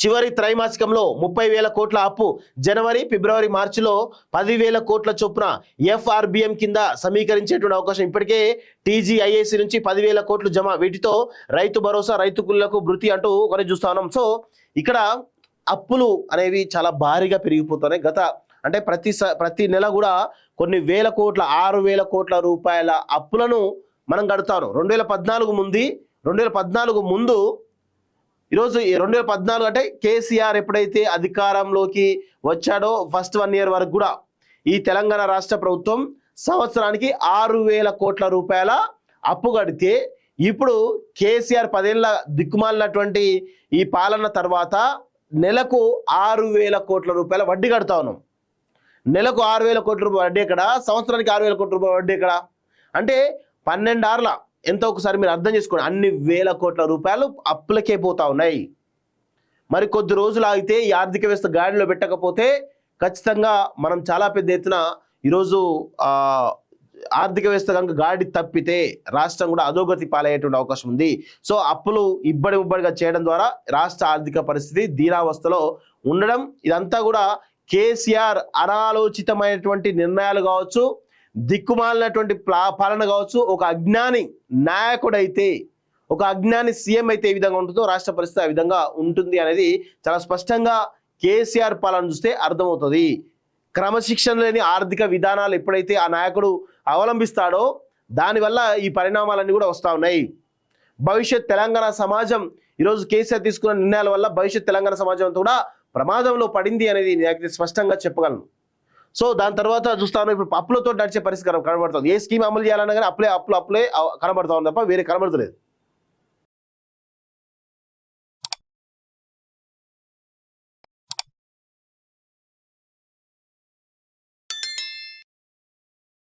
చివరి త్రైమాసికంలో 30,000 కోట్ల అప్పు. జనవరి, ఫిబ్రవరి, మార్చిలో 10,000 కోట్ల చొప్పున ఎఫ్ఆర్బిఎం కింద సమీకరించేటువంటి అవకాశం. ఇప్పటికే టీజీఐఏసీ నుంచి 10,000 కోట్లు జమ. వీటితో రైతు భరోసా, రైతు కూలీలకు భృతి అంటూ కొన్ని చూస్తా ఉన్నాం. సో ఇక్కడ అప్పులు అనేవి చాలా భారీగా పెరిగిపోతున్నాయి. అంటే ప్రతి నెల కూడా కొన్ని వేల కోట్ల 6,000 కోట్ల రూపాయల అప్పులను మనం కడతాను. 2014 ముందు ఈరోజు 2014 అంటే కేసీఆర్ ఎప్పుడైతే అధికారంలోకి వచ్చాడో ఫస్ట్ 1 ఇయర్ వరకు కూడా ఈ తెలంగాణ రాష్ట్ర ప్రభుత్వం సంవత్సరానికి 6,000 కోట్ల రూపాయల అప్పు కడితే, ఇప్పుడు కేసీఆర్ 10 ఏళ్ల దిక్కుమాలినటువంటి ఈ పాలన తర్వాత నెలకు 6,000 కోట్ల రూపాయల వడ్డీ కడతా ఉన్నాం. నెలకు 6,000 కోట్ల రూపాయల వడ్డీ ఎక్కడ, సంవత్సరానికి 6,000 కోట్ల రూపాయల వడ్డీ ఎక్కడ అంటే 12 ఆర్ల ఎంత ఒకసారి మీరు అర్థం చేసుకోండి. అన్ని వేల కోట్ల రూపాయలు అప్పులకే పోతా ఉన్నాయి. మరి కొద్ది రోజులు ఆగితే ఈ ఆర్థిక వ్యవస్థ గాడిలో పెట్టకపోతే ఖచ్చితంగా మనం చాలా పెద్ద ఎత్తున ఈరోజు ఆర్థిక వ్యవస్థ కనుక గాడి తప్పితే రాష్ట్రం కూడా అధోగతి పాలయ్యేటువంటి అవకాశం ఉంది. సో అప్పులు ఇబ్బడిగా చేయడం ద్వారా రాష్ట్ర ఆర్థిక పరిస్థితి దీనావస్థలో ఉండడం, ఇదంతా కూడా కేసీఆర్ అనాలోచితమైనటువంటి నిర్ణయాలు కావచ్చు, దిక్కుమాలినటువంటి పాలన కావచ్చు. ఒక అజ్ఞాని నాయకుడైతే, ఒక అజ్ఞాని సీఎం అయితే ఏ విధంగా ఉంటుందో రాష్ట్ర పరిస్థితి ఆ విధంగా ఉంటుంది అనేది చాలా స్పష్టంగా కేసీఆర్ పాలన చూస్తే అర్థమవుతుంది. క్రమశిక్షణ లేని ఆర్థిక విధానాలు ఎప్పుడైతే ఆ నాయకుడు అవలంబిస్తాడో దానివల్ల ఈ పరిణామాలన్నీ కూడా వస్తూ ఉన్నాయి. భవిష్యత్ తెలంగాణ సమాజం ఈరోజు కేసీఆర్ తీసుకున్న నిర్ణయాల వల్ల భవిష్యత్ తెలంగాణ సమాజం అంతా కూడా ప్రమాదంలో పడింది అనేది నేను స్పష్టంగా చెప్పగలను. సో దాని తర్వాత చూస్తాను, ఇప్పుడు అప్పులతో నడిచే పరిస్థితి కనబడుతుంది. ఏ స్కీమ్ అమలు చేయాలన్నా కానీ అప్పులే కనబడతా ఉంది తప్ప వేరే కనబడతలేదు.